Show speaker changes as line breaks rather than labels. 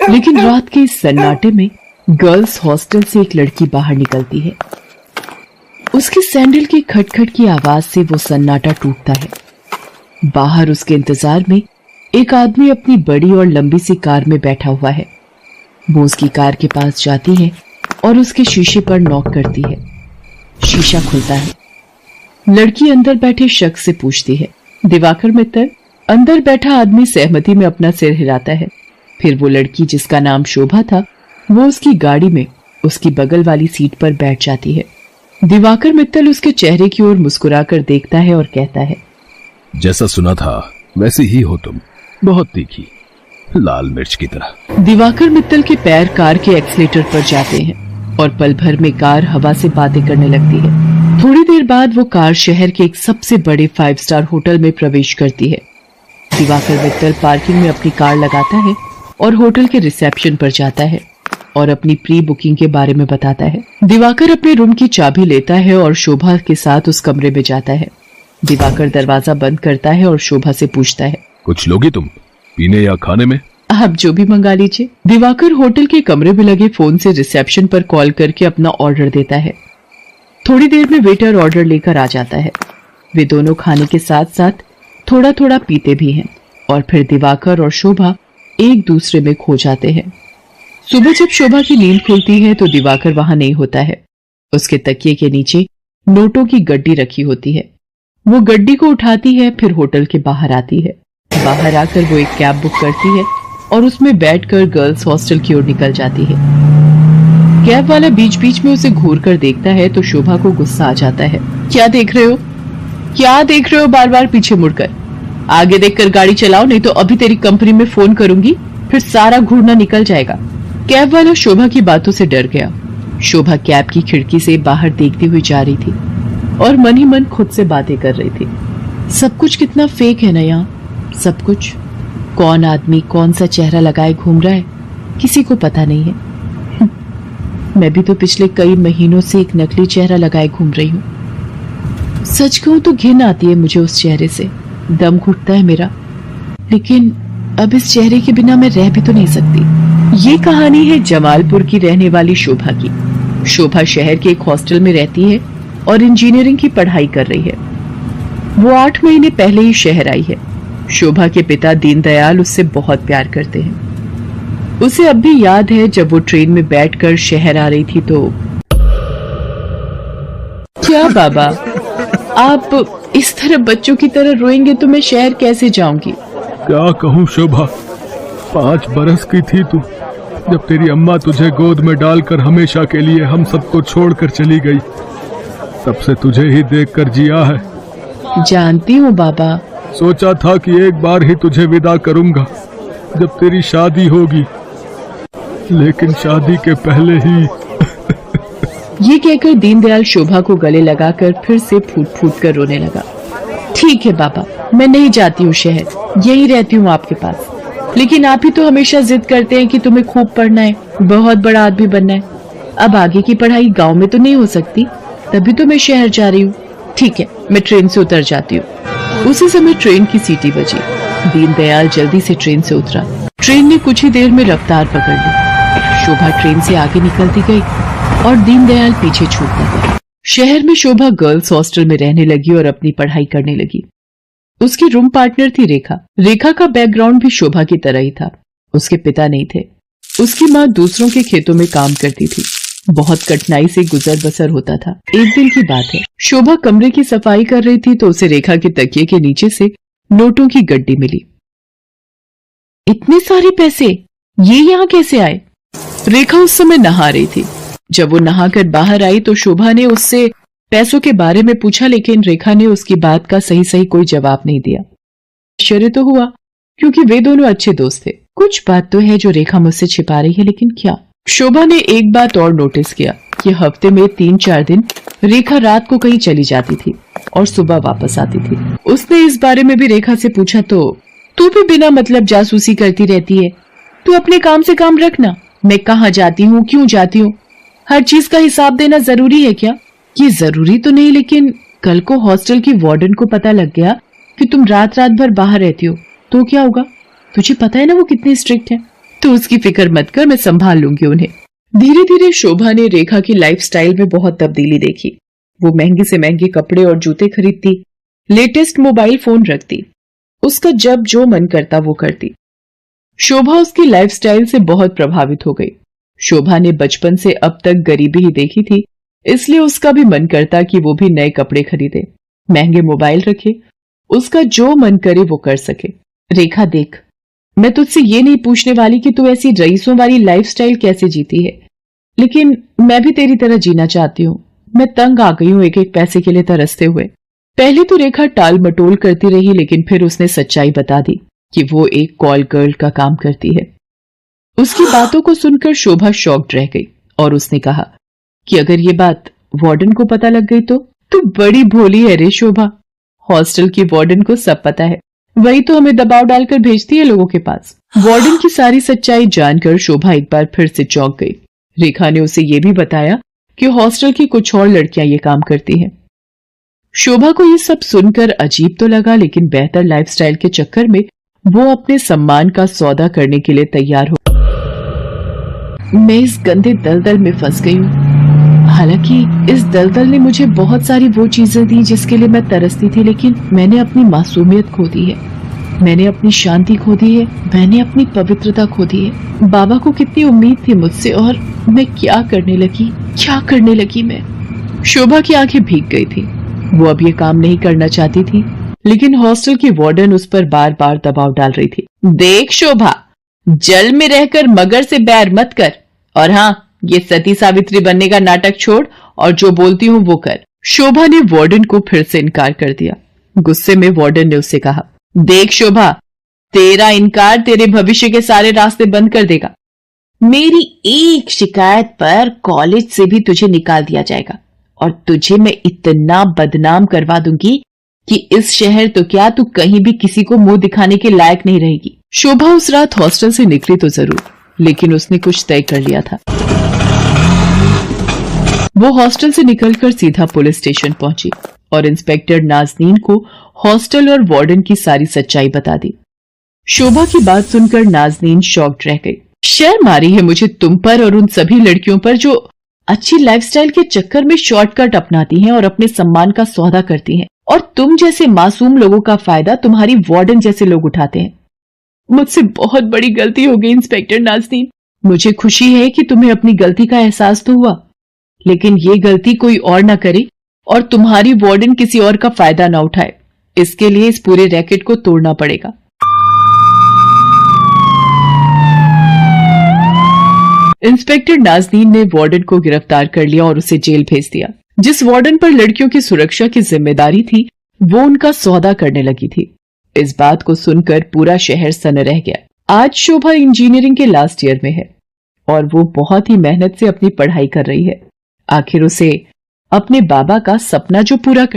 लेकिन रात के इस सन्नाटे में गर्ल्स हॉस्टल से एक लड़की बाहर निकलती है। उसके सैंडल की खटखट की आवाज से वो सन्नाटा टूटता है। बाहर उसके इंतजार में एक आदमी अपनी बड़ी और लंबी सी कार में बैठा हुआ है। वो उसकी कार के पास जाती है और उसके शीशे पर नॉक करती है। शीशा खुलता है। लड़की अंदर बैठे शख्स से पूछती है, दिवाकर मित्तल? अंदर बैठा आदमी सहमति में अपना सिर हिलाता है। फिर वो लड़की, जिसका नाम शोभा था, वो उसकी गाड़ी में उसकी बगल वाली सीट पर बैठ जाती है। दिवाकर मित्तल उसके चेहरे की ओर मुस्कुराकर देखता है और कहता है,
जैसा सुना था वैसी ही हो तुम, बहुत तीखी, लाल मिर्च की तरह।
दिवाकर मित्तल के पैर कार के एक्सीलेटर पर जाते हैं और पल भर में कार हवा से बातें करने लगती है। थोड़ी देर बाद वो कार शहर के एक सबसे बड़े 5 स्टार होटल में प्रवेश करती है। दिवाकर मित्तल पार्किंग में अपनी कार लगाता है और होटल के रिसेप्शन पर जाता है और अपनी प्री बुकिंग के बारे में बताता है। दिवाकर अपने रूम की चाबी लेता है और शोभा के साथ उस कमरे में जाता है। दिवाकर दरवाजा बंद करता है और शोभा से पूछता है,
कुछ लोगी तुम, पीने या खाने में?
आप जो भी मंगा लीजिए। दिवाकर होटल के कमरे में लगे फोन से रिसेप्शन पर कॉल करके अपना ऑर्डर देता है। थोड़ी देर में वेटर ऑर्डर लेकर आ जाता है। वे दोनों खाने के साथ साथ थोड़ा थोड़ा पीते भी हैं और फिर दिवाकर और शोभा एक दूसरे में खो जाते हैं। सुबह जब शोभा की नींद खुलती है तो दिवाकर वहां नहीं होता है। उसके तकिए के नीचे नोटों की गड्डी रखी होती है। वो गड्डी को उठाती है, फिर होटल के बाहर आती है। बाहर आकर वो एक कैब बुक करती है और उसमें बैठकर गर्ल्स हॉस्टल की ओर निकल जाती है। कैब वाला बीच बीच में उसे घूर कर देखता है तो शोभा को गुस्सा आ जाता है। क्या देख रहे हो? क्या देख रहे हो बार बार पीछे मुड़कर? आगे देखकर गाड़ी चलाओ, नहीं तो अभी तेरी कंपनी में फोन करूंगी, फिर सारा घूरना निकल जाएगा। कैब वाला शोभा की बातों से डर गया। शोभा कैब की खिड़की से बाहर देखती हुई जा रही थी और मन ही मन खुद से बातें कर रही थी। सब कुछ कितना फेक है ना यहाँ, सब कुछ। कौन आदमी कौन सा चेहरा लगाए घूम रहा है, किसी को पता नहीं है। मैं भी तो पिछले कई महीनों से एक नकली चेहरा लगाए घूम रही हूँ। सच कहूं तो घिन आती है मुझे उस चेहरे से, दम घुटता है मेरा। लेकिन अब इस चेहरे के बिना मैं रह भी तो नहीं सकती। ये कहानी है जमालपुर की रहने वाली शोभा की। शोभा शहर के एक हॉस्टल में रहती है और इंजीनियरिंग की पढ़ाई कर रही है। वो 8 महीने पहले ही शहर आई है। शोभा के पिता दीनदयाल उससे बहुत प्यार करते हैं। उसे अब भी याद है जब वो ट्रेन में बैठकर शहर आ रही थी तो। क्या बाबा, आप इस तरह बच्चों की तरह रोएंगे तो मैं शहर कैसे जाऊंगी?
क्या कहूँ शोभा, 5 बरस की थी तू जब तेरी अम्मा तुझे गोद में डालकर हमेशा के लिए हम सबको छोड़कर चली गई। तब से तुझे ही देखकर जिया है।
जानती हूँ बाबा।
सोचा था कि एक बार ही तुझे विदा करूंगा जब तेरी शादी होगी, लेकिन शादी के पहले ही।
ये कहकर दीनदयाल शोभा को गले लगाकर फिर से फूट फूट कर रोने लगा। ठीक है बाबा, मैं नहीं जाती हूँ शहर, यही रहती हूँ आपके पास। लेकिन आप ही तो हमेशा जिद करते हैं कि तुम्हें खूब पढ़ना है, बहुत बड़ा आदमी बनना है। अब आगे की पढ़ाई गांव में तो नहीं हो सकती, तभी तो मैं शहर जा रही हूँ। ठीक है, मैं ट्रेन से उतर जाती हूँ। उसी समय ट्रेन की सीटी बजी। दीनदयाल जल्दी से ट्रेन से उतरा। ट्रेन ने कुछ ही देर में रफ्तार पकड़ ली। शोभा ट्रेन से आगे निकलती गई और दीनदयाल पीछे छूटता गया। शहर में शोभा गर्ल्स हॉस्टल में रहने लगी और अपनी पढ़ाई करने लगी। उसकी रूम पार्टनर थी रेखा। रेखा का बैकग्राउंड भी शोभा की तरह ही था। उसके पिता नहीं थे। उसकी माँ दूसरों के खेतों में काम करती थी। बहुत कठिनाई से गुजर बसर होता था। एक दिन की बात है, शोभा कमरे की सफाई कर रही थी तो उसे रेखा के तकिए के नीचे से नोटों की गड्डी मिली। इतने सारे पैसे, ये यहाँ कैसे आए? रेखा उस समय नहा रही थी। जब वो नहाकर बाहर आई तो शोभा ने उससे पैसों के बारे में पूछा, लेकिन रेखा ने उसकी बात का सही सही कोई जवाब नहीं दिया। आश्चर्य तो हुआ क्योंकि वे दोनों अच्छे दोस्त थे। कुछ बात तो है जो रेखा मुझसे छिपा रही है, लेकिन क्या? शोभा ने एक बात और नोटिस किया कि हफ्ते में 3-4 दिन रेखा रात को कहीं चली जाती थी और सुबह वापस आती थी। उसने इस बारे में भी रेखा से पूछा तो, तू भी बिना मतलब जासूसी करती रहती है, तू अपने काम से काम रखना। मैं कहाँ जाती हूँ, क्यों जाती हूँ, हर चीज का हिसाब देना जरूरी है क्या? ये जरूरी तो नहीं, लेकिन कल को हॉस्टल की वार्डन को पता लग गया कि तुम रात रात भर बाहर रहती हो तो क्या होगा? तुझे पता है ना वो कितनी स्ट्रिक्ट है। तो उसकी फिक्र मत कर, मैं संभाल लूंगी उन्हें। धीरे धीरे शोभा ने रेखा की लाइफस्टाइल में बहुत तब्दीली देखी। वो महंगे से महंगे कपड़े और जूते खरीदती, लेटेस्ट मोबाइल फोन रखती, उसका जब जो मन करता वो करती। शोभा उसकी लाइफस्टाइल से बहुत प्रभावित हो गई। शोभा ने बचपन से अब तक गरीबी ही देखी थी, इसलिए उसका भी मन करता कि वो भी नए कपड़े खरीदे, महंगे मोबाइल रखे, उसका जो मन करे वो कर सके। रेखा देख, मैं तुझसे ये नहीं पूछने वाली कि तू ऐसी रईसों वाली लाइफस्टाइल कैसे जीती है, लेकिन मैं भी तेरी तरह जीना चाहती हूँ। मैं तंग आ गई हूँ एक एक पैसे के लिए तरसते हुए। पहले तो रेखा टाल मटोल करती रही, लेकिन फिर उसने सच्चाई बता दी कि वो एक कॉल गर्ल का काम करती है। उसकी बातों को सुनकर शोभा शॉक्ड रह गई और उसने कहा कि अगर ये बात वार्डन को पता लग गई तो? तू बड़ी भोली है रे शोभा। हॉस्टल की वार्डन को सब पता है, वही तो हमें दबाव डालकर भेजती है लोगों के पास। वार्डन की सारी सच्चाई जानकर शोभा एक बार फिर से चौंक गई। रेखा ने उसे ये भी बताया कि हॉस्टल की कुछ और लड़कियां ये काम करती हैं। शोभा को ये सब सुनकर अजीब तो लगा, लेकिन बेहतर लाइफस्टाइल के चक्कर में वो अपने सम्मान का सौदा करने के लिए तैयार हो। मैं इस गंदे दलदल में फंस गई हूँ। हालांकि इस दलदल ने मुझे बहुत सारी वो चीजें दी जिसके लिए मैं तरसती थी, लेकिन मैंने अपनी मासूमियत खो दी है, मैंने अपनी शांति खो दी है, मैंने अपनी पवित्रता खो दी है। बाबा को कितनी उम्मीद थी मुझसे, और मैं क्या करने लगी मैं। शोभा की आंखें भीग गई थी। वो अब ये काम नहीं करना चाहती थी, लेकिन हॉस्टल की वार्डन उस पर बार बार दबाव डाल रही थी। देख शोभा, जल में रहकर मगर से बैर मत कर, और हाँ, ये सती सावित्री बनने का नाटक छोड़ और जो बोलती हूँ वो कर। शोभा ने वार्डन को फिर से इनकार कर दिया। गुस्से में वार्डन ने उससे कहा, देख शोभा, तेरा इनकार तेरे भविष्य के सारे रास्ते बंद कर देगा। मेरी एक शिकायत पर कॉलेज से भी तुझे निकाल दिया जाएगा, और तुझे मैं इतना बदनाम करवा दूंगी कि इस शहर तो क्या, तू कहीं भी किसी को मुंह दिखाने के लायक नहीं रहेगी। शोभा उस रात हॉस्टल से निकली तो जरूर, लेकिन उसने कुछ तय कर लिया था। वो हॉस्टल से निकलकर सीधा पुलिस स्टेशन पहुंची और इंस्पेक्टर नाज़नीन को हॉस्टल और वार्डन की सारी सच्चाई बता दी। शोभा की बात सुनकर नाज़नीन शॉक्ड रह गई। शर्म आ रही है मुझे तुम पर और उन सभी लड़कियों पर जो अच्छी लाइफस्टाइल के चक्कर में शॉर्टकट अपनाती हैं और अपने सम्मान का सौदा करती हैं, और तुम जैसे मासूम लोगों का फायदा तुम्हारी वार्डन जैसे लोग उठाते हैं। मुझसे बहुत बड़ी गलती हो गई इंस्पेक्टर नाज़नीन। मुझे खुशी है कि तुम्हें अपनी गलती का एहसास तो हुआ, लेकिन ये गलती कोई और ना करे और तुम्हारी वार्डन किसी और का फायदा ना उठाए। इसके लिए इस पूरे रैकेट को तोड़ना पड़ेगा। इंस्पेक्टर नाज़नीन ने वार्डन को गिरफ्तार कर लिया और उसे जेल भेज दिया। जिस वार्डन पर लड़कियों की सुरक्षा की जिम्मेदारी थी, वो उनका सौदा करने लगी थी। इस बात को सुनकर पूरा शहर सन रह गया। आज शोभा इंजीनियरिंग के लास्ट ईयर में है और वो बहुत ही मेहनत से अपनी पढ़ाई कर रही है। आखिर उसे अपने बाबा का सपना जो पूरा कर